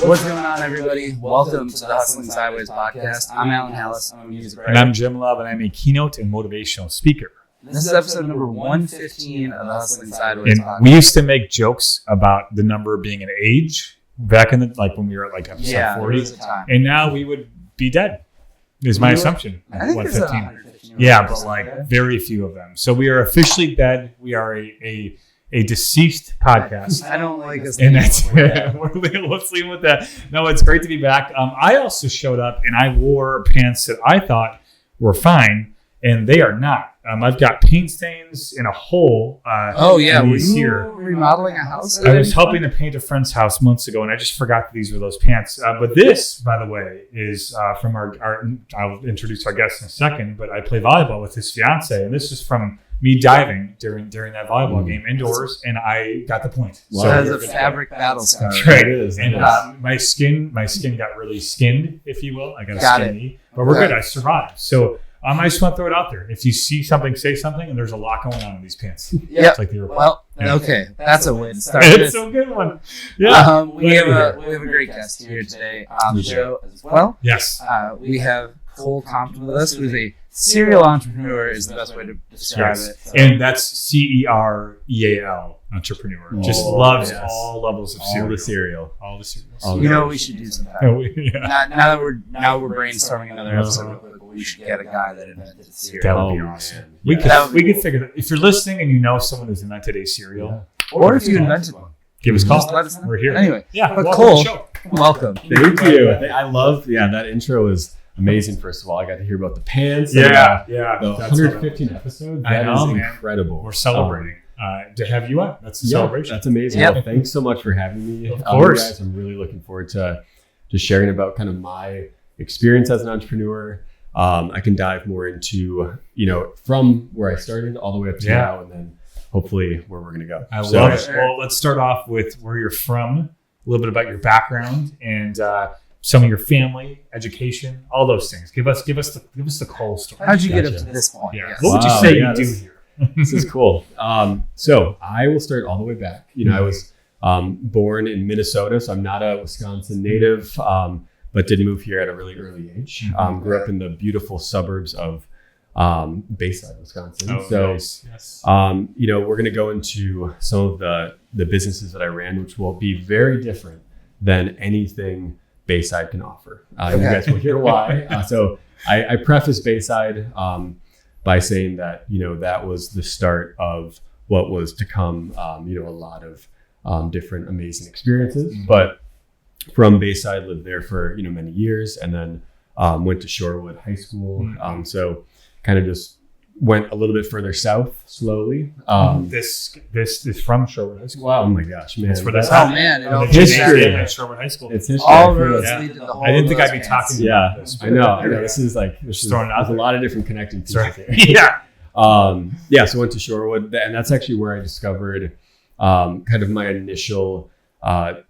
What's going on, everybody? Welcome to the Hustling Sideways podcast. I'm Alan Halas. I'm a music writer. And I'm Jim Love, and I'm a keynote and motivational speaker. This is episode number 115 of the Hustling Sideways And podcast. we used to make jokes about the number being an age back in the when we were at episode 40. There was a time. And now we would be dead, is my assumption. I think there's 115. Yeah, but very few of them. So we are officially dead. We are a deceased podcast. I don't like this. And that's let's leave with that. No, it's great to be back. I also showed up and I wore pants that I thought were fine, and they are not. I've got paint stains in a hole. Were you here remodeling a house? I was helping to paint a friend's house months ago, and I just forgot that these were those pants. But this, by the way, is from our. I'll introduce our guest in a second, but I play volleyball with his fiance, and this is from me diving during that volleyball game indoors, and I got the point. So it has a fabric battle scar. That's right. It is. And my skin got really skinned, if you will. I got a skinny, but we're good. I survived. So I just want to throw it out there. If you see something, say something, and there's a lot going on in these pants. Yeah. Okay. That's a way to start. It's a good one. Yeah. We have a great guest here today on the show as well. Yes. We have Cole Compton with us, who's a serial entrepreneur, is the best way to describe it. So. And that's CEREAL, entrepreneur. Just loves all levels of cereal. All the cereals. You know what we should do sometime? Now that we're brainstorming another episode real quick, we should get a guy that invented cereal. That would be awesome. We could figure that. If you're listening and you know someone who's invented a cereal, or if you invented one, give us a call. Just let us know. We're here. Anyway, but Cole, welcome. Thank you. I love that intro is amazing. First of all, I got to hear about the pants. The 115 episodes. That is incredible. We're celebrating to have you on. That's a celebration. That's amazing. Yep. Well, thanks so much for having me. Of course. Guys, I'm really looking forward to just sharing about kind of my experience as an entrepreneur. I can dive more into, from where I started all the way up to now, and then hopefully where we're going to go. I love it. Well, let's start off with where you're from, a little bit about your background, and some of your family, education, all those things. Give us the Cole story. How'd you get up to this point? Yeah. What would you say you do here? This is cool. So I will start all the way back. I was born in Minnesota, so I'm not a Wisconsin native, but did move here at a really early age. Grew up in the beautiful suburbs of Bayside, Wisconsin. Nice. Yes. We're going to go into some of the businesses that I ran, which will be very different than anything Bayside can offer. You guys will hear why. So I preface Bayside by saying that, that was the start of what was to come, a lot of different amazing experiences. Mm-hmm. But from Bayside, lived there for, many years, and then went to Shorewood High School. Mm-hmm. So kind of just went a little bit further south slowly. This is from Shorewood High School. Wow. Oh my gosh, man. That's where this history at Shorewood High School. It's history. All roads lead to the whole. I didn't think I'd be talking about this. I know. This is there's a lot of different connecting pieces here. Yeah. So went to Shorewood, and that's actually where I discovered kind of my initial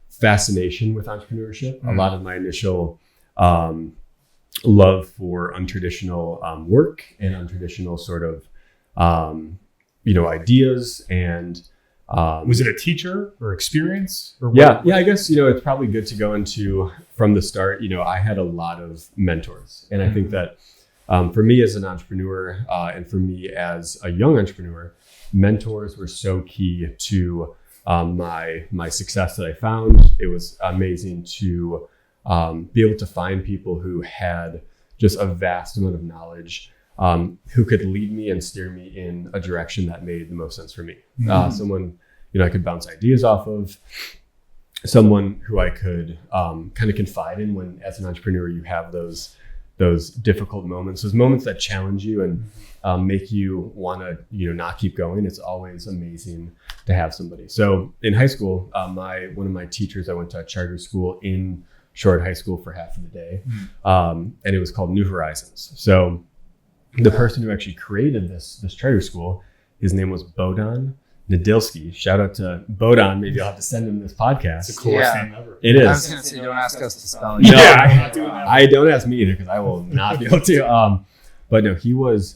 fascination with entrepreneurship. Mm-hmm. A lot of my initial love for untraditional work and untraditional sort of ideas. And was it a teacher or experience? Or I guess it's probably good to go into from the start. I had a lot of mentors, and I think that for me as an entrepreneur and for me as a young entrepreneur, mentors were so key to my success that I found. It was amazing to be able to find people who had just a vast amount of knowledge, who could lead me and steer me in a direction that made the most sense for me. Mm-hmm. Someone, I could bounce ideas off of, someone who I could kind of confide in when, as an entrepreneur, you have those difficult moments, those moments that challenge you and make you want to, not keep going. It's always amazing to have somebody. So in high school, one of my teachers, I went to a charter school in Shorewood High School for half of the day, and it was called New Horizons. So the person who actually created this charter school, his name was Bodan Nadilski. Shout out to Bodan. Maybe I'll have to send him this podcast. It's the coolest name ever. It is. I was going to say, don't ask us to spell it. No, I don't ask me either, because I will not be able to. But no, he was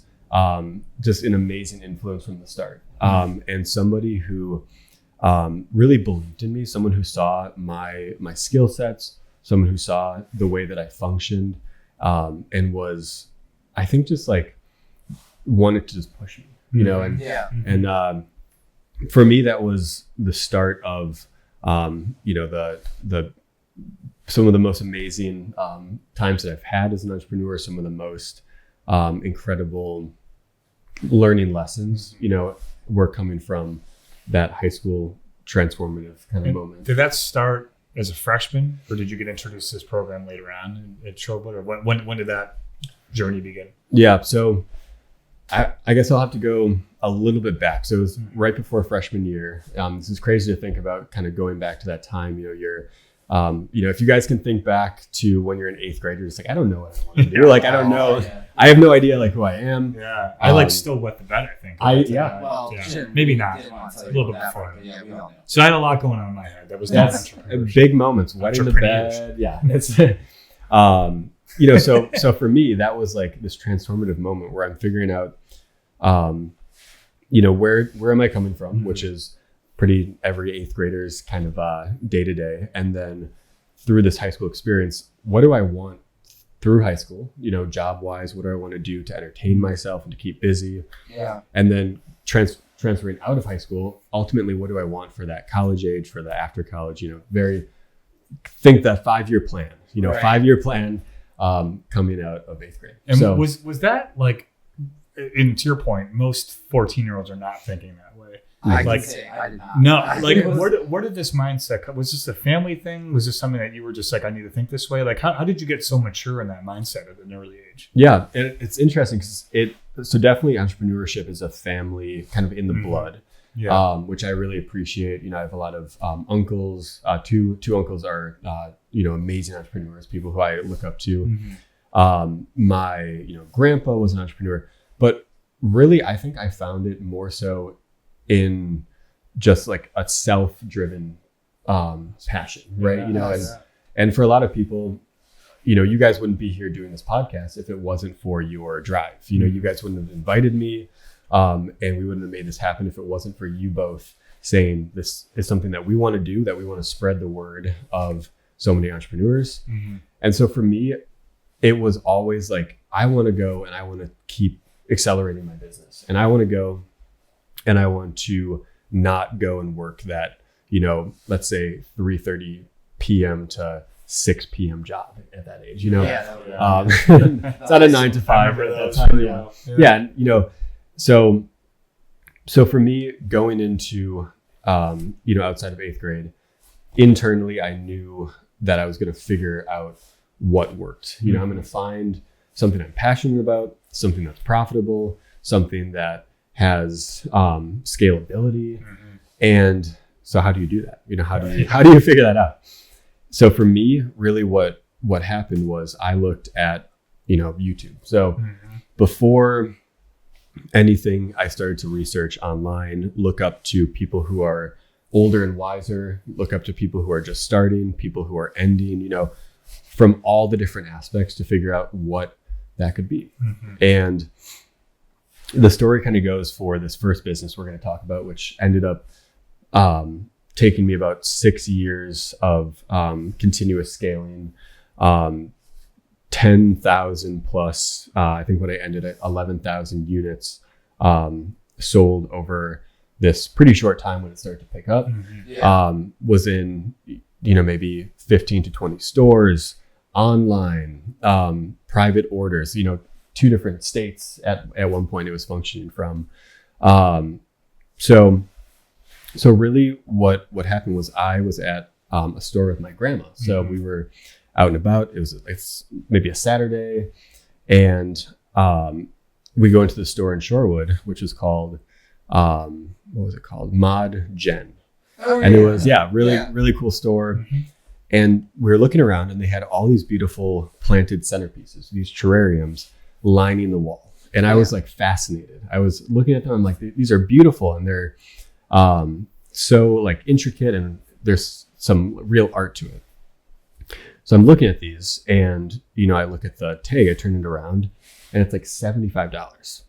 just an amazing influence from the start, and somebody who really believed in me, someone who saw my skill sets, someone who saw the way that I functioned, and was, I think, just like wanted to just push me, you know, and for me, that was the start of, you know, the some of the most amazing times that I've had as an entrepreneur, some of the most incredible learning lessons, you know, were coming from that high school transformative kind of moment. Did that start as a freshman, or did you get introduced to this program later on at Sherwood, or when did that journey begin? Yeah, so I guess I'll have to go a little bit back. So it was right before freshman year. This is crazy to think about, kind of going back to that time. You know, you're, you know, if you guys can think back to when you're in 8th grade, you're just like, I don't know what I want to do. Like, I don't know. Yeah. I have no idea like who I am. Yeah. I like still wet the bed, I think. Well, maybe not. A little bit before. Yeah, we all know. So I had a lot going on in my head. That was not big moments. Wetting the bed. Yeah. It's, you know, so for me, that was like this transformative moment where I'm figuring out, you know, where am I coming from, which is pretty every 8th grader's kind of day to day. And then through this high school experience, what do I want through high school, you know, job wise? What do I want to do to entertain myself and to keep busy? Yeah. And then transferring out of high school, ultimately, what do I want for that college age, for the after college, you know, think that 5-year plan, you know, 5-year plan coming out of 8th grade. And so, was that like, and to your point, most 14-year-olds are not thinking that way. I did not. No, like where did this mindset come? Was this a family thing? Was this something that you were just like, I need to think this way? Like, how did you get so mature in that mindset at an early age? Yeah, and it's interesting because so definitely entrepreneurship is a family kind of in the blood, which I really appreciate. You know, I have a lot of uncles. Two uncles are you know, amazing entrepreneurs, people who I look up to. My, you know, grandpa was an entrepreneur, but really, I think I found it more so in just like a self-driven passion, right? You know, and for a lot of people, you know, you guys wouldn't be here doing this podcast if it wasn't for your drive. You know, you guys wouldn't have invited me, and we wouldn't have made this happen if it wasn't for you both saying this is something that we want to do, that we want to spread the word of so many entrepreneurs. And so for me, it was always like, I want to go and I want to keep accelerating my business, and I want to go and I want to not go and work that, you know, let's say 3:30 p.m. to 6 p.m. job at that age, you know. It's not a 9 to 5 at that time. Yeah, you know, so for me, going into you know, outside of 8th grade, internally I knew that I was going to figure out what worked. You know, I'm going to find something I'm passionate about, something that's profitable, something that has scalability. And so how do you do that? You know, how do you figure that out? So for me, really what happened was I looked at, you know, YouTube. So before anything, I started to research online, look up to people who are older and wiser, look up to people who are just starting, people who are ending, you know, from all the different aspects to figure out what that could be. And the story kind of goes for this first business we're going to talk about, which ended up taking me about 6 years of continuous scaling, 10,000 plus, I think when I ended at 11,000 units sold over this pretty short time when it started to pick up. Was in, you know, maybe 15 to 20 stores, online, private orders, you know, 2 different states at one point it was functioning from. So really what happened was I was at a store with my grandma. So we were out and about. It's maybe a Saturday, and we go into the store in Shorewood, which was called what was it called? Mod Gen. And it was really cool store. And we were looking around, and they had all these beautiful planted centerpieces, these terrariums lining the wall. And I was like fascinated. I was looking at them. I'm like, these are beautiful, and they're so like intricate, and there's some real art to it. So I'm looking at these, and you know, I look at the tag, I turn it around, and it's like $75.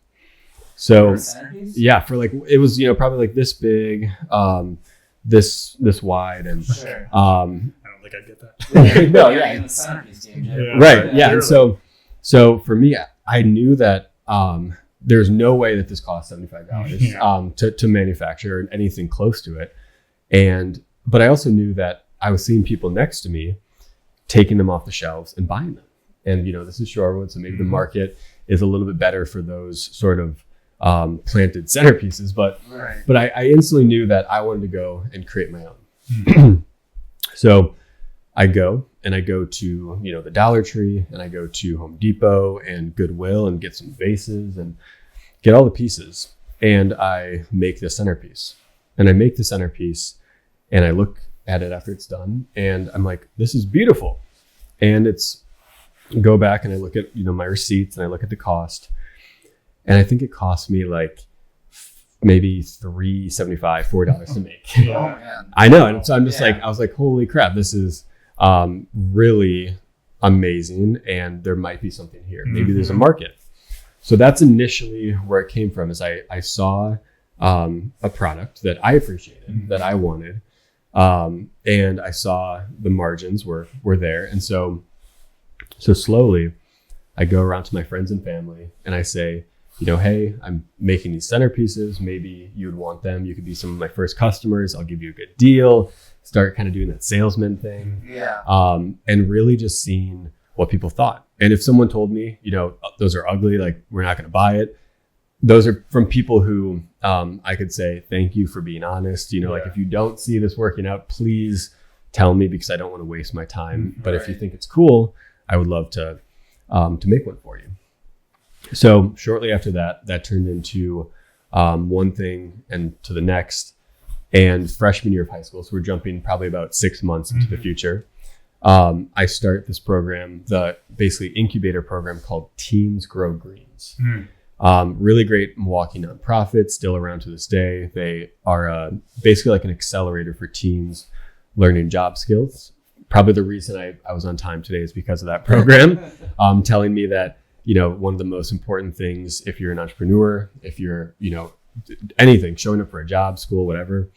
So yeah, for like, it was, you know, probably like this big, this wide, and like I get that. No, yeah, yeah. in the centerpiece game. Yeah. Right. Yeah. And Literally. so for me, I knew that there's no way that this costs $75 to manufacture and anything close to it. But I also knew that I was seeing people next to me taking them off the shelves and buying them. And, this is Shorewood, so maybe the market is a little bit better for those sort of planted centerpieces. But I instantly knew that I wanted to go and create my own. So I go to, the Dollar Tree, and I go to Home Depot and Goodwill and get some vases and get all the pieces. And I make the centerpiece. And I make the centerpiece and I look at it after it's done and I'm like, this is beautiful. And go back and I look at, my receipts and I look at the cost. And I think it cost me like maybe $3.75, $4 to make. I know. And so I'm just I was like, holy crap, this is really amazing. And there might be something here. Maybe there's a market. So that's initially where it came from, is I saw a product that I appreciated, that I wanted. And I saw the margins were there. And so slowly I go around to my friends and family and I say, hey, I'm making these centerpieces. Maybe you would want them. You could be some of my first customers. I'll give you a good deal. Start kind of doing that salesman thing. Yeah. And really just seeing what people thought. And if someone told me, those are ugly, like we're not going to buy it. Those are from people who I could say, thank you for being honest. Like if you don't see this working out, please tell me because I don't want to waste my time. But if you think it's cool, I would love to make one for you. So shortly after that turned into one thing and to the next. And freshman year of high school, so we're jumping probably about 6 months into the future. I start this program, the basically incubator program called Teens Grow Greens. Really great Milwaukee nonprofit, still around to this day. They are basically like an accelerator for teens learning job skills. Probably the reason I was on time today is because of that program, telling me that, one of the most important things if you're an entrepreneur, if you're, anything, showing up for a job, school, whatever,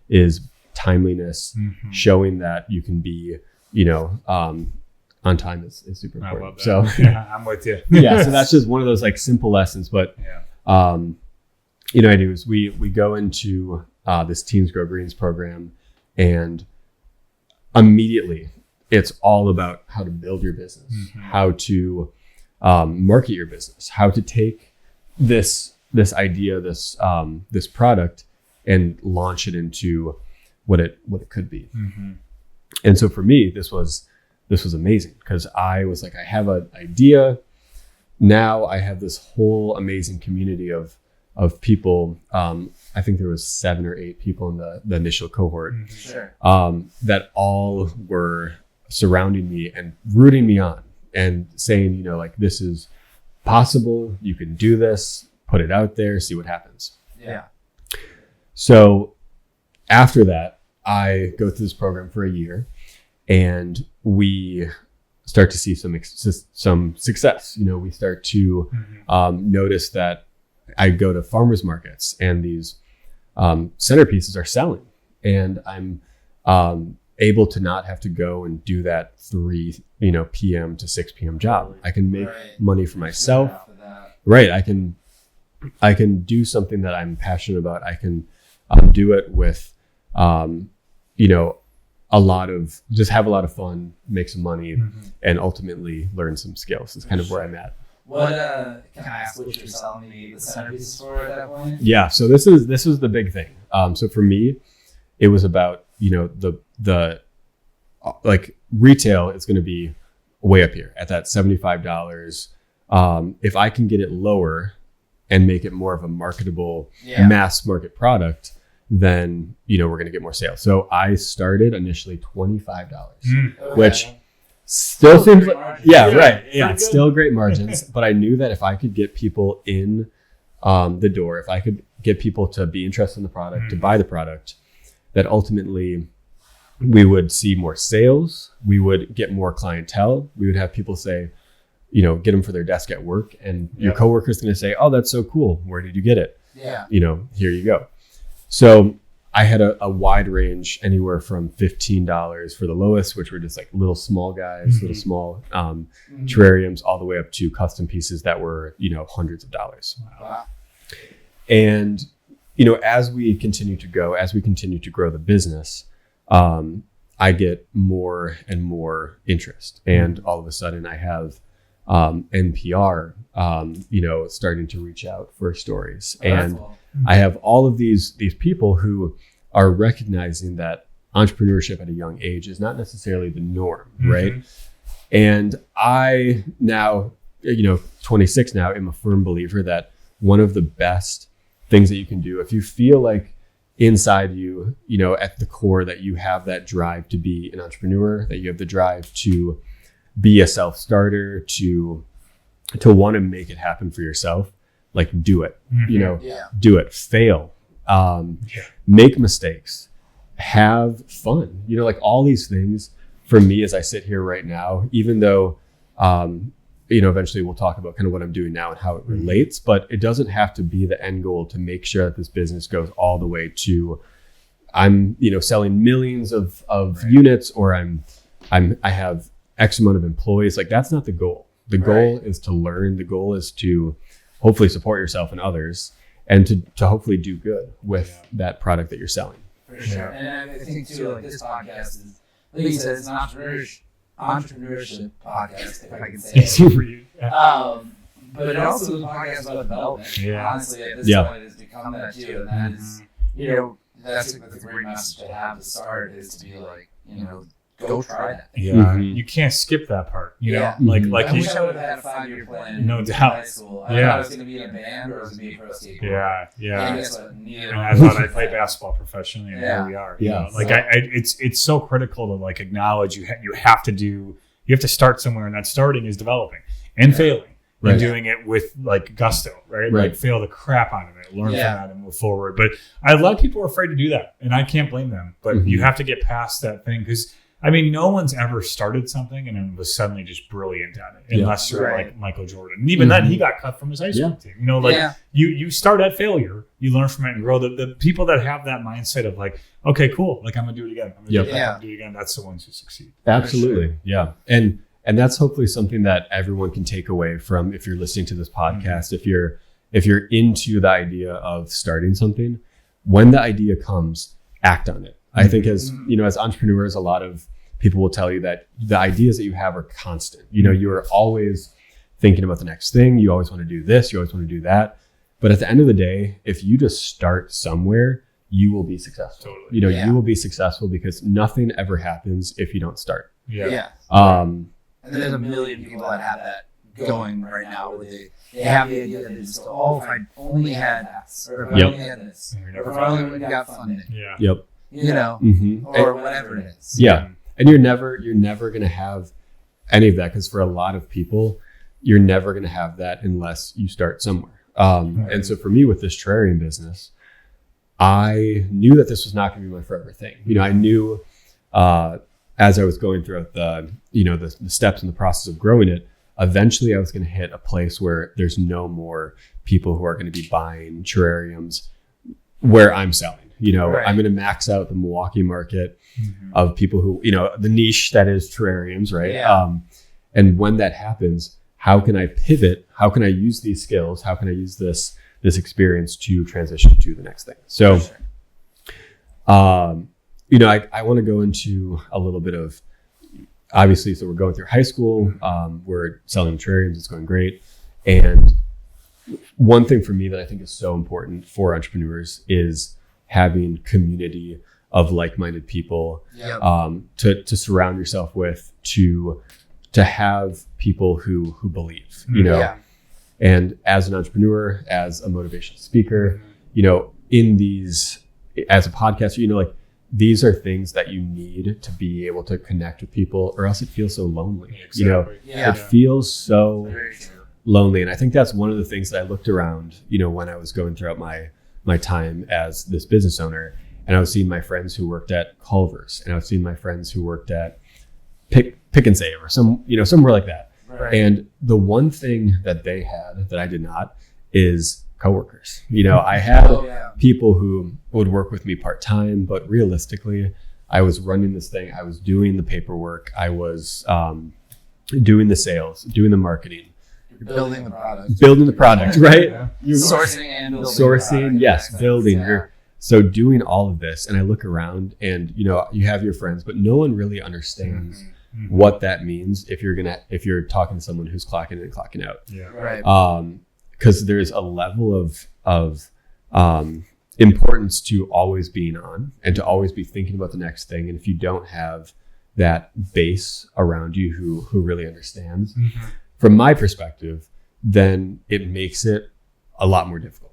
is timeliness, showing that you can be, on time is super important. I love that. So yeah, I'm with you. Yeah. So that's just one of those like simple lessons. But, anyways, we go into this Teens Grow Greens program and immediately it's all about how to build your business, how to market your business, how to take this idea, this product and launch it into what it could be. And so for me, this was amazing because I was like, I have an idea. Now I have this whole amazing community of people. I think there was 7 or 8 people in the initial cohort that all were surrounding me and rooting me on and saying, like, this is possible. You can do this. Put it out there. See what happens. Yeah. So after that, I go through this program for a year. And we start to see some success. We start to notice that I go to farmers markets and these centerpieces are selling, and I'm able to not have to go and do that 3 p.m. to 6 p.m. job. I can make money for myself. Right. I can do something that I'm passionate about. I can do it with have a lot of fun, make some money, and ultimately learn some skills. Is kind of where I'm at. What can I ask what you're selling me the centerpieces for at that point? Yeah, so this was the big thing. So for me, it was about the like retail is going to be way up here at that $75. If I can get it lower and make it more of a marketable mass market product, then we're going to get more sales. So I started initially $25, which still seems like right. Yeah, it's still great margins. But I knew that if I could get people in the door, if I could get people to be interested in the product, to buy the product, that ultimately we would see more sales. We would get more clientele. We would have people say, get them for their desk at work, and your coworker is going to say, "Oh, that's so cool. Where did you get it?" Yeah, here you go. So I had a wide range, anywhere from $15 for the lowest, which were just like little small guys, little small terrariums, all the way up to custom pieces that were, hundreds of dollars. Wow. And, as we continue to grow the business, I get more and more interest. And all of a sudden I have NPR, starting to reach out for stories. And I have all of these people who are recognizing that entrepreneurship at a young age is not necessarily the norm, right? And I now, 26 now, am a firm believer that one of the best things that you can do, if you feel like inside you, at the core that you have that drive to be an entrepreneur, that you have the drive to be a self-starter, to want to make it happen for yourself, like do it, do it, fail, make mistakes, have fun, like all these things. For me, as I sit here right now, even though, eventually we'll talk about kind of what I'm doing now and how it relates, but it doesn't have to be the end goal to make sure that this business goes all the way to I'm, selling millions of units, or I have X amount of employees. Like that's not the goal. The goal is to learn. The goal is to hopefully support yourself and others, and to hopefully do good with that product that you're selling. For sure. And I think too, like this podcast is, like you said, it's an entrepreneurship podcast, if I can say it. For you. But it also is a podcast about development. Yeah. Honestly, at this point, it's become that too. And that is, that's a great message to have to start, is to be like, go try that. Yeah, you can't skip that part. Like I wish I would have had a 5-year plan. No in doubt. high school. I thought I was going to be in a band or I was going to be a pro skateboarder. Yeah. And guess what? Neither. And I thought I'd play basketball professionally, and here we are. Yeah. It's so critical to like acknowledge you have to start somewhere, and that starting is developing and failing. And doing it with like gusto, right? Like fail the crap out of it, learn from that, and move forward. But a lot of people are afraid to do that, and I can't blame them. But you have to get past that thing, because no one's ever started something and then was suddenly just brilliant at it, unless you're like Michael Jordan. And even then, he got cut from his high school team. You start at failure, you learn from it and grow. The people that have that mindset of like, okay, cool, like I'm gonna do it again. I'm gonna do it again. That's the ones who succeed. Absolutely, yeah. And that's hopefully something that everyone can take away from, if you're listening to this podcast, if you're into the idea of starting something, when the idea comes, act on it. I think as entrepreneurs, a lot of people will tell you that the ideas that you have are constant. You are always thinking about the next thing. You always want to do this. You always want to do that. But at the end of the day, if you just start somewhere, you will be successful. Totally. You will be successful, because nothing ever happens if you don't start. And there's a million people that have that going right now, where they have the idea that it's, if I only had this, or if I only had this, or if I only would have got funding. Or whatever it is. Yeah. And you're never going to have any of that, because for a lot of people, you're never going to have that unless you start somewhere. And so for me, with this terrarium business, I knew that this was not going to be my forever thing. I knew, as I was going throughout the steps in the process of growing it, eventually I was going to hit a place where there's no more people who are going to be buying terrariums where I'm selling. I'm going to max out the Milwaukee market of people who, the niche that is terrariums, right? Yeah. And when that happens, how can I pivot? How can I use these skills? How can I use this experience to transition to the next thing? So, I want to go into a little bit of, obviously, so we're going through high school, we're selling terrariums, it's going great. And one thing for me that I think is so important for entrepreneurs is having community of like-minded people to surround yourself with, to have people who believe, And as an entrepreneur, as a motivational speaker, in these, as a podcaster, these are things that you need to be able to connect with people, or else it feels so lonely. Exactly. It feels so lonely. And I think that's one of the things that I looked around, when I was going throughout my time as this business owner, and I was seeing my friends who worked at Culver's, and I was seeing my friends who worked at Pick and Save, or somewhere like that. Right. And the one thing that they had that I did not is coworkers. I had people who would work with me part-time, but realistically, I was running this thing. I was doing the paperwork. I was doing the sales, doing the marketing. You're building the product. Building the product, right? Sourcing and building. Sourcing, yes, building. Yeah. So doing all of this, and I look around and, you have your friends, but no one really understands what that means if you're talking to someone who's clocking in and clocking out. Yeah. Right. Because there's a level of importance to always being on and to always be thinking about the next thing. And if you don't have that base around you who really understands, from my perspective, then it makes it a lot more difficult.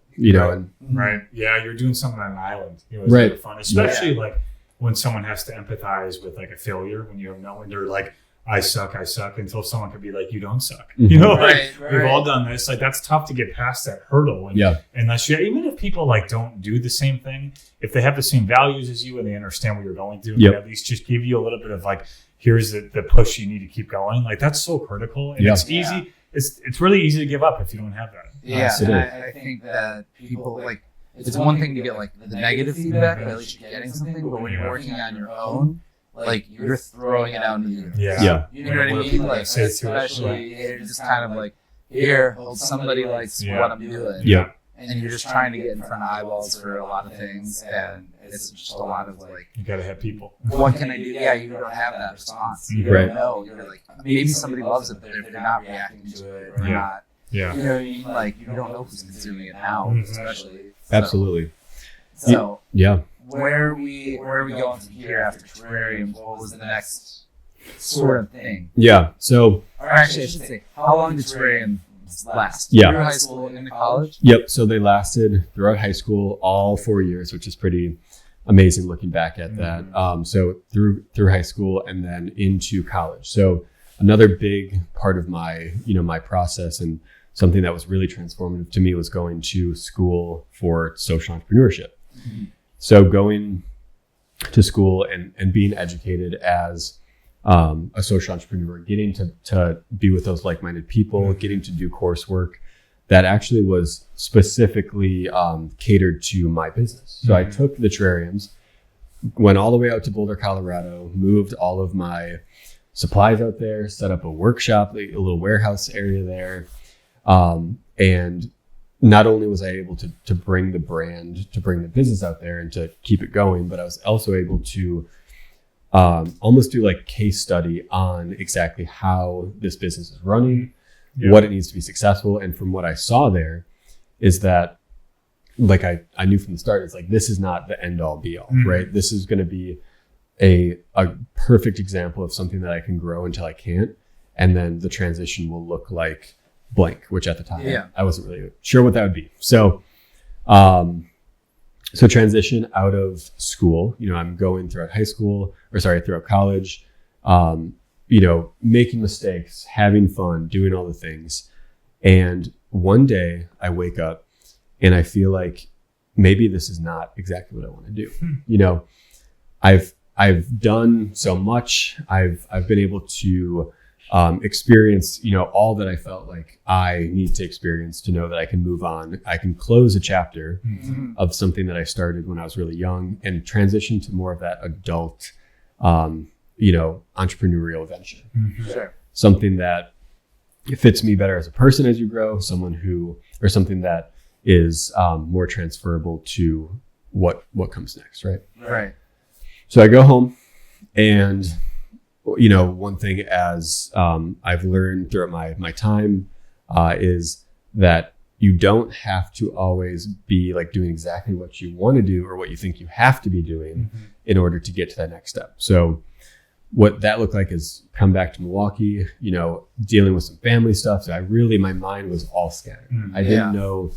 Right. Yeah, you're doing something on an island. It's right. Really fun, especially like when someone has to empathize with like a failure. When you have no one, they're like, I suck, until someone could be like, you don't suck. We've all done this. Like that's tough to get past that hurdle. And, unless even if people like don't do the same thing, if they have the same values as you and they understand what you're going through, they at least just give you a little bit of like, here's the push you need to keep going. Like that's so critical. And it's easy. Yeah. It's really easy to give up if you don't have that. Yeah, and I think that people like it's one thing to get like the negative feedback, but at least you're getting something. But when you're working on your own, like you're throwing it out into the universe. Yeah. You know what I mean? Like especially you're just kind of like here, somebody likes what I'm doing. Yeah. And you're just trying to get in front of eyeballs for a lot of things, and it's just a lot of like you gotta have people. What can I do? Yeah, you don't have that response. You don't know. You're like maybe somebody loves it, but if they're not reacting to it or not. Yeah. You know what I mean? Like, you don't know who's consuming it now, especially. So, absolutely. So, yeah. Where are we going from here after terrarium? What was the next sort of thing? Yeah. So, or actually, I should say, how long did terrarium last? Yeah. Through high school and into college? Yep. So they lasted throughout high school, all 4 years, which is pretty amazing looking back at that. So through high school and then into college. So another big part of my, my process and something that was really transformative to me was going to school for social entrepreneurship. So going to school and being educated as a social entrepreneur, getting to be with those like-minded people, getting to do coursework that actually was specifically catered to my business. So I took the terrariums, went all the way out to Boulder, Colorado, moved all of my supplies out there, set up a workshop, a little warehouse area there. And not only was I able to bring the brand, to bring the business out there and to keep it going, but I was also able to almost do like case study on exactly how this business is running, what it needs to be successful. And from what I saw there is that like I knew from the start, it's like, this is not the end all be all, right? This is going to be a perfect example of something that I can grow until I can't. And then the transition will look like blank, which at the time I wasn't really sure what that would be. So, so transition out of school, I'm going throughout throughout college, making mistakes, having fun, doing all the things. And one day I wake up and I feel like maybe this is not exactly what I want to do. I've done so much. I've been able to experience, all that I felt like I need to experience to know that I can move on. I can close a chapter of something that I started when I was really young and transition to more of that adult, entrepreneurial venture. Sure. Something that fits me better as a person as you grow, something that is more transferable to what comes next. Right. Right. So I go home and one thing as I've learned throughout my time is that you don't have to always be like doing exactly what you want to do or what you think you have to be doing in order to get to that next step. So what that looked like is come back to Milwaukee, dealing with some family stuff. So my mind was all scattered. I didn't know.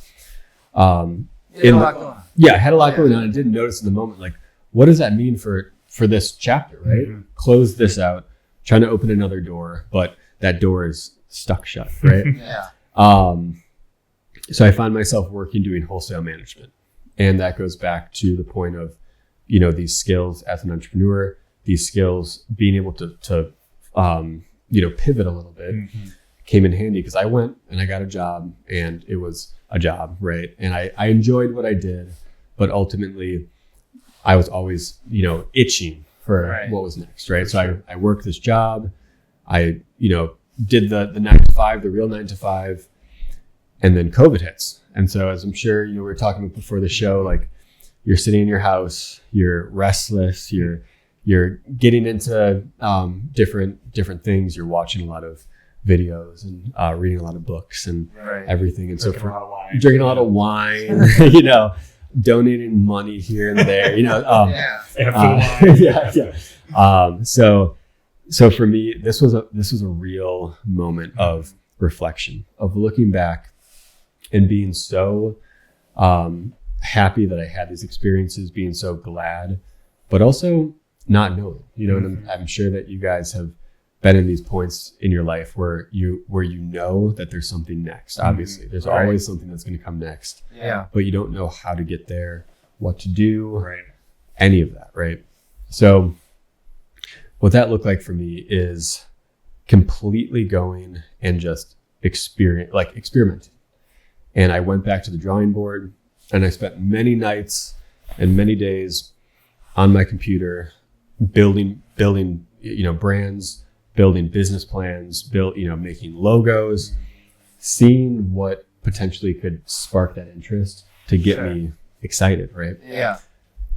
I had a lot going on. Yeah, I had a lot going on. I didn't notice in the moment, like, what does that mean for this chapter, right? Close this out, trying to open another door, but that door is stuck shut, right? So I find myself doing wholesale management. And that goes back to the point of, these skills as an entrepreneur, these skills being able to pivot a little bit came in handy because I went and I got a job and it was a job, right? And I enjoyed what I did, but ultimately I was always, itching for what was next, right? So I worked this job. I, did the 9 to 5, the real 9 to 5, and then COVID hits. And so as I'm sure we were talking about before the show, like you're sitting in your house, you're restless, you're getting into different things. You're watching a lot of videos and reading a lot of books and everything. And drinking a lot of wine, donating money here and there, So for me, this was a real moment of reflection, of looking back and being so happy that I had these experiences, being so glad, but also not knowing, and I'm sure that you guys have been in these points in your life where you know that there's something next. Obviously, there's always something that's going to come next. Yeah. But you don't know how to get there, what to do, any of that, right? So what that looked like for me is completely going and just experimenting. And I went back to the drawing board and I spent many nights and many days on my computer building brands, building business plans, making logos, seeing what potentially could spark that interest to get me excited, right? Yeah.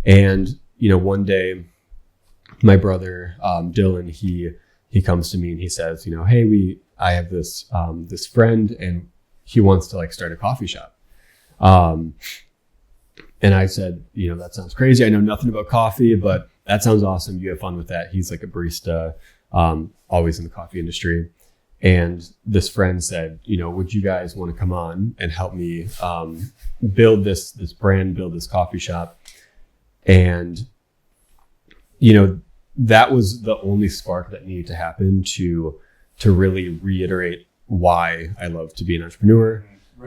And one day, my brother Dylan, he comes to me and he says, hey, I have this friend and he wants to start a coffee shop. And I said, that sounds crazy. I know nothing about coffee, but that sounds awesome. You have fun with that. He's like a barista, always in the coffee industry. And this friend said, would you guys want to come on and help me build this brand, build this coffee shop? And, that was the only spark that needed to happen to really reiterate why I love to be an entrepreneur,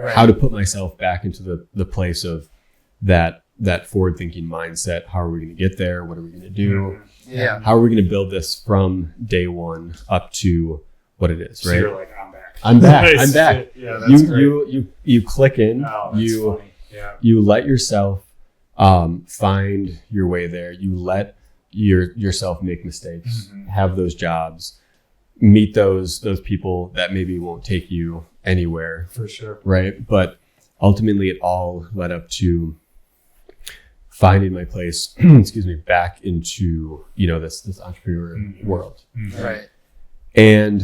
how to put myself back into the place of that forward-thinking mindset. How are we going to get there? What are we going to do? Yeah. How are we going to build this from day one up to what it is, right? So you're like, I'm back. I'm back. Nice. I'm back. Yeah, that's great. You click in. Oh, that's funny. Yeah. You let yourself find your way there. You let yourself make mistakes, have those jobs, meet those people that maybe won't take you anywhere. For sure. Right. But ultimately it all led up to finding my place, back into, this entrepreneur world. Right. And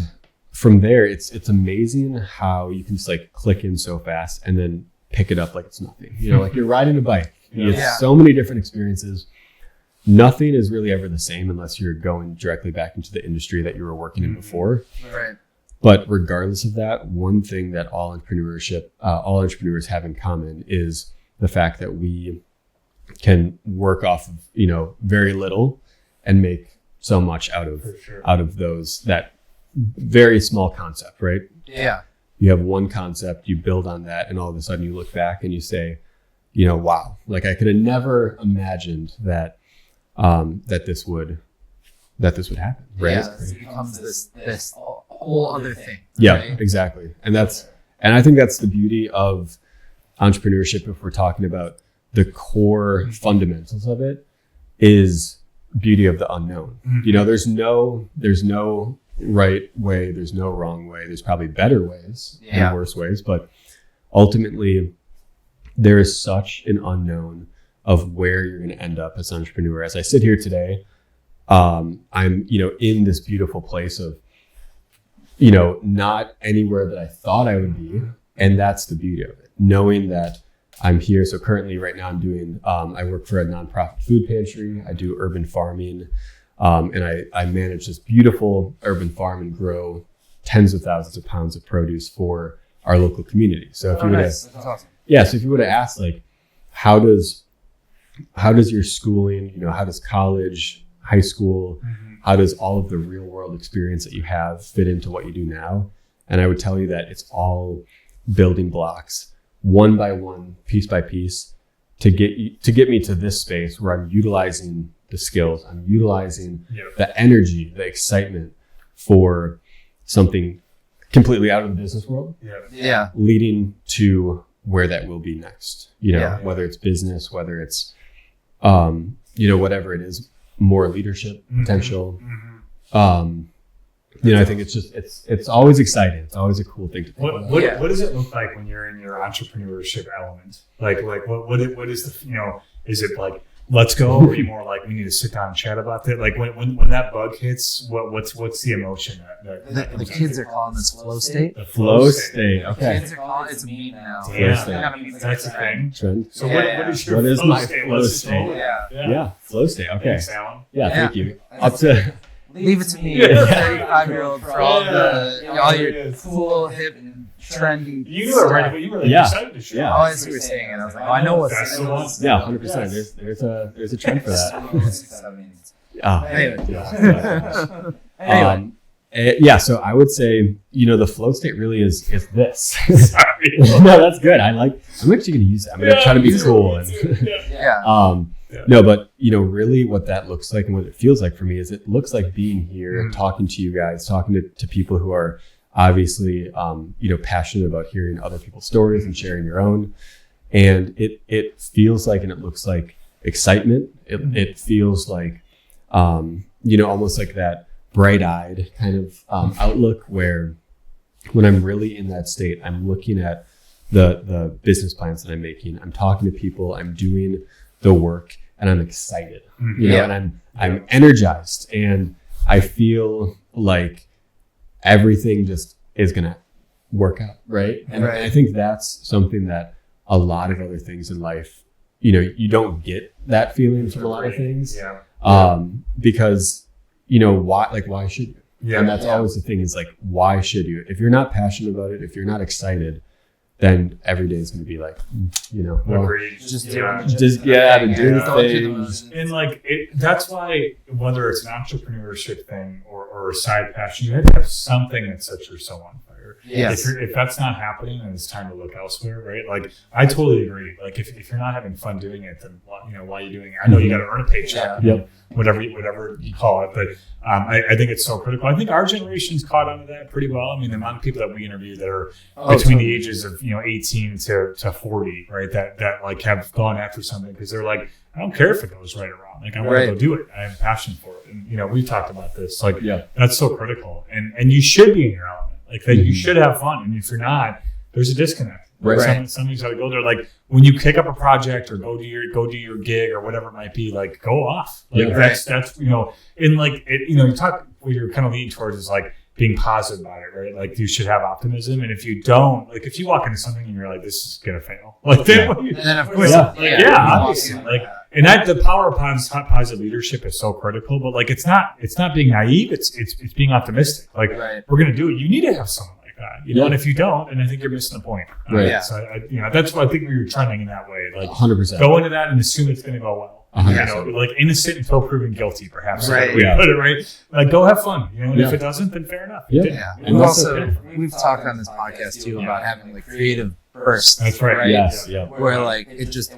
from there, it's amazing how you can just click in so fast and then pick it up like it's nothing. Like you're riding a bike. You have so many different experiences. Nothing is really ever the same unless you're going directly back into the industry that you were working in before. Right. But regardless of that, one thing that all entrepreneurs have in common is the fact that we can work off of, very little and make so much out of that very small concept, right? Yeah. You have one concept, you build on that, and all of a sudden you look back and you say, wow, I could have never imagined that this would happen, right? Yeah, it becomes this whole other thing. Yeah, right? exactly. And I think that's the beauty of entrepreneurship. If we're talking about the core fundamentals of it, is beauty of the unknown. There's no right way, there's no wrong way. There's probably better ways and worse ways, but ultimately there is such an unknown of where you're going to end up as an entrepreneur. As I sit here today, I'm, in this beautiful place of, not anywhere that I thought I would be. And that's the beauty of it, knowing that I'm here. So currently right now I'm doing, I work for a nonprofit food pantry. I do urban farming. And I manage this beautiful urban farm and grow tens of thousands of pounds of produce for our local community. So if you would That's awesome. so if you would have asked, how does your schooling, how does college, high school, how does all of the real world experience that you have fit into what you do now? And I would tell you that it's all building blocks, one by one, piece by piece, to get me to this space where I'm utilizing the skills, I'm utilizing the energy, the excitement for something completely out of the business world, Yeah. leading to where that will be next, you know, Yeah. whether it's business, whether it's, you know, whatever it is, more leadership potential. You know, I think it's always exciting. It's always a cool thing to think about. What does it look like when you're in your entrepreneurship element? Like what is the, you know, is it like, let's go, or are you more like, we need to sit down and chat about that? Like when that bug hits, what's the emotion The kids are calling this flow state. The Flow state. The Okay. kids are calling it's a meme now. Damn, state. that's a thing. Trend. So Yeah. what is your What is flow my state? flow Let's just state? roll it. Yeah. Flow state. Okay. Thanks, Alan. Yeah. Yeah. Thank you. Up to. Leave it to me, Yeah. 35-year-old, for all Yeah. your cool, hip, and trendy. You knew it right, but you were like Yeah. excited to share. Yeah. Oh, I see what you're saying, and I was like, oh, I know what's That's the one. Yeah. 100%. There's a trend for that. Oh. Anyway. Yeah. Anyway. Yeah, so I would say, you know, the flow state really is this. Sorry. No, that's good. I'm actually going to use it. I'm going to try to be cool. Yeah. No, but you know, really what that looks like and what it feels like for me is it looks like being here, talking to you guys, talking to people who are obviously, you know, passionate about hearing other people's stories and sharing your own. And it feels like, and it looks like excitement. It feels like, you know, almost like that bright-eyed kind of outlook where when I'm really in that state, I'm looking at the business plans that I'm making. I'm talking to people. I'm doing the work, and I'm excited. You know, and I'm energized, and I feel like everything just is gonna work out, right? And I think that's something that a lot of other things in life, you know, you don't get that feeling from a lot of things. Because you know, why should you? Yeah. And that's always the thing, is like, why should you? If you're not passionate about it, if you're not excited, then every day is going to be like, you know, well, Agreed. Just Yeah. doing to do the Don't do the thing. motion. And like that's why, whether it's an entrepreneurship thing or a side passion, you have to have something that sets your soul on fire. Yes. If that's not happening, then it's time to look elsewhere, right? Like I totally agree. Like if you're not having fun doing it, then why are you doing it? I know you got to earn a paycheck, Yeah. Yep. whatever you call it, but I think it's so critical. I think our generation's caught on to that pretty well. I mean, the amount of people that we interview that are between the ages of 18 to 40, right? That like have gone after something because they're like, I don't care if it goes right or wrong. Like I want to go do it. I have passion for it. And we've talked about this. Like that's so critical. And you should be in your element. Like that you should have fun. And if you're not, there's a disconnect. Right. Somebody's got to go there. Like when you pick up a project or go do your gig or whatever it might be, like go off. Like that's in like it, you talk what you're kind of leaning towards is like being positive about it, right? Like you should have optimism. And if you don't, like if you walk into something and you're like, this is gonna fail, like then And then of course, obviously, like. And that the power of positive leadership is so critical, but like it's not being naive. It's being optimistic. Like we're gonna do it. You need to have someone like that, you know. And if you don't, then I think you're missing the point. So that's why I think we were trending in that way. Like 100%. Go into that and assume it's gonna go well. 100%. Like innocent until proven guilty, perhaps. Right. We put it right. Like go have fun. And if it doesn't, then fair enough. And we've talked on this podcast too about having like creative bursts. That's right. Yes. Yeah. Where like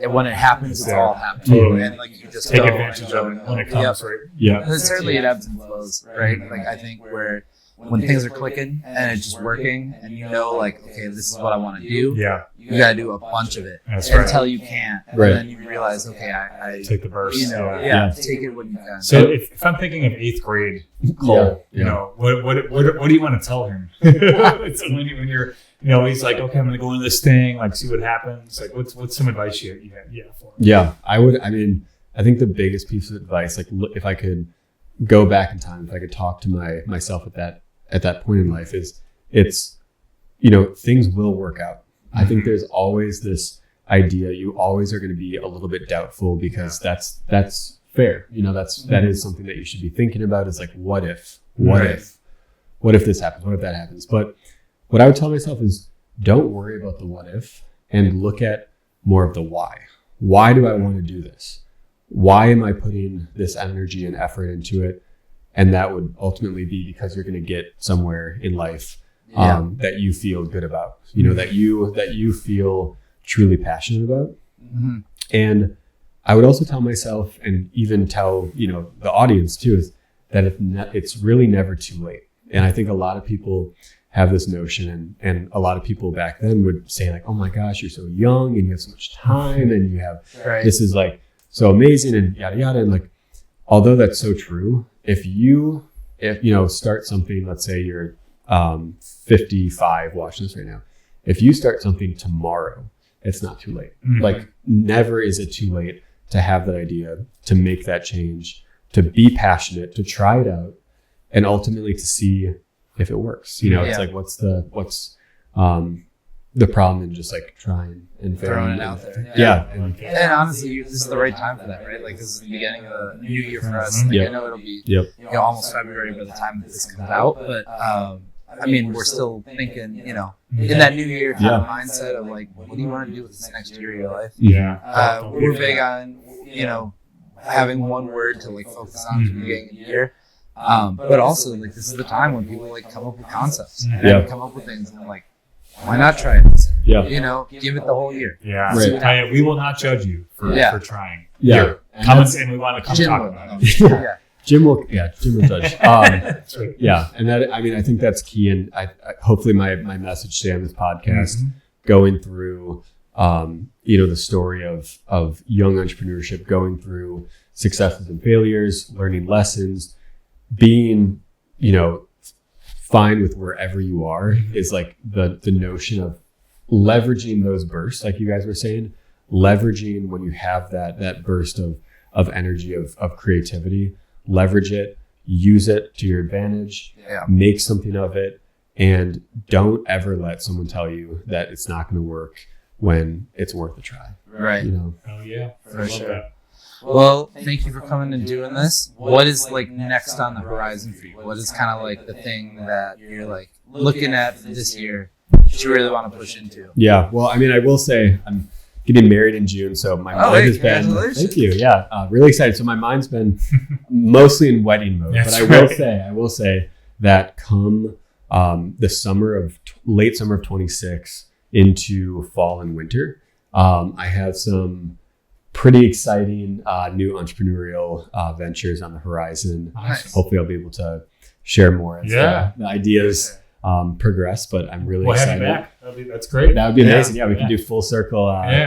when it happens, it's all happening. Totally. And like you just Take go advantage of it when it comes. Right. And certainly it ebbs and flows, right? Like I think when things are clicking and it's just working, and like, okay, this is what I want to do. Yeah. You got to do a bunch of it until you can't, and then you realize, okay, I take the burst. Take it when you can. So if I'm thinking of 8th grade Cole, what do you want to tell him? So when you're he's like, okay, I'm going to go into this thing, like see what happens. Like what's some advice you have for him? Yeah, I think the biggest piece of advice, like if I could go back in time, if I could talk to myself at that point in life, it's things will work out. I think there's always this idea you always are going to be a little bit doubtful because that's fair. That is something that you should be thinking about, is like, what if this happens? What if that happens? But what I would tell myself is don't worry about the what if and look at more of the why. Why do I want to do this? Why am I putting this energy and effort into it? And that would ultimately be because you're going to get somewhere in life that you feel good about, that you feel truly passionate about. Mm-hmm. And I would also tell myself, and even tell, the audience too, is that it's really never too late. And I think a lot of people have this notion, and a lot of people back then would say like, oh my gosh, you're so young and you have so much time and you have this is like so amazing and yada yada. And like, although that's so true, if you start something, let's say you're 55 watching this right now, if you start something tomorrow, it's not too late. Like, never is it too late to have that idea, to make that change, to be passionate, to try it out, and ultimately to see if it works. It's like, what's the problem in just like trying and throwing it out there. And honestly, this is the right time for that, right? Like, this is the beginning of a new year for us. Like, I know it'll be almost February by the time that this comes out, but I mean, we're still thinking, in that new year kind of mindset of like, what do you want to do with this next year of your life? We're big on, having one word to like focus on at the beginning of the year. But also, like, this is the time when people like come up with concepts and come up with things, and like, why not try it? Give it the whole year. We will not judge you for trying. Come and say we want to come talk about it. Jim will judge. And that, I mean, I think that's key. And I hopefully my message today on this podcast, going through, the story of young entrepreneurship, going through successes and failures, learning lessons, being, fine with wherever you are, is like the notion of leveraging those bursts, like you guys were saying, leveraging when you have that burst of energy, of creativity. Leverage it, use it to your advantage, make something of it, and don't ever let someone tell you that it's not going to work when it's worth a try. Right. Oh yeah, for sure. That. Well, thank you for coming and doing this. What is like next on the horizon for you? What is kind of like the thing that you're like looking at this year that you really want to push into? Yeah. Well, I mean, I will say I'm getting married in June, so my mind has been. Thank you. Yeah, really excited. So my mind's been mostly in wedding mode. But I will say that come the late summer of 26 into fall and winter, I have some pretty exciting new entrepreneurial ventures on the horizon. Nice. Hopefully, I'll be able to share more as the ideas progress, but I'm really excited. Have you back. That's great. That would be amazing. Yeah, we can do full circle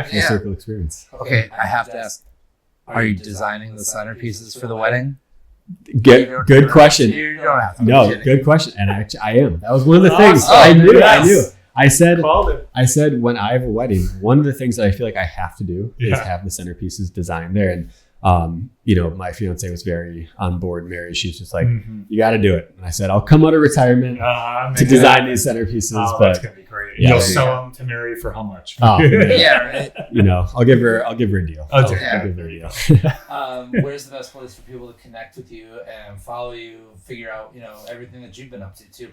circle experience. Okay, I have to ask, are you designing the centerpieces for the wedding? Good question. You don't have to. No, good question. And I am. That was one of the things. I knew. I said when I have a wedding, one of the things that I feel like I have to do is have the centerpieces designed there. And my fiance was very on board. Mary, she's just like, you got to do it. And I said, I'll come out of retirement to design these centerpieces. But that's gonna be great. You'll sell them to Mary for how much? Right. I'll give her a deal. I'll give her a deal. Where's the best place for people to connect with you and follow you, figure out everything that you've been up to too?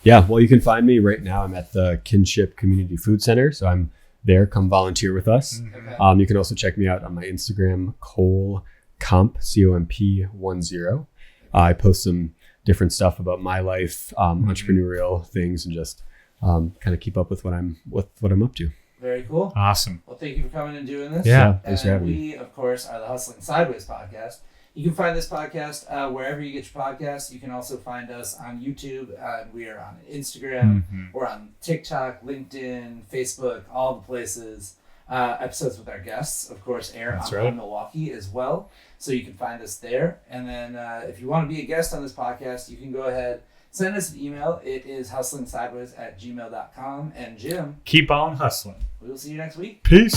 Yeah, well, you can find me right now. I'm at the Kinship Community Food Center, so I'm there. Come volunteer with us. Okay. You can also check me out on my Instagram, Cole Comp, COMP10. I post some different stuff about my life, entrepreneurial things, and just kind of keep up with what I'm up to. Very cool. Awesome. Well, thank you for coming and doing this. Yeah, thanks for having me. We, of course, are the Hustling Sideways podcast. You can find this podcast wherever you get your podcasts. You can also find us on YouTube. We are on Instagram. We're on TikTok, LinkedIn, Facebook, all the places. Episodes with our guests, of course, air on Milwaukee as well. So you can find us there. And then if you want to be a guest on this podcast, you can go ahead, send us an email. It is hustlingsideways@gmail.com. And Jim, keep on hustling. We will see you next week. Peace.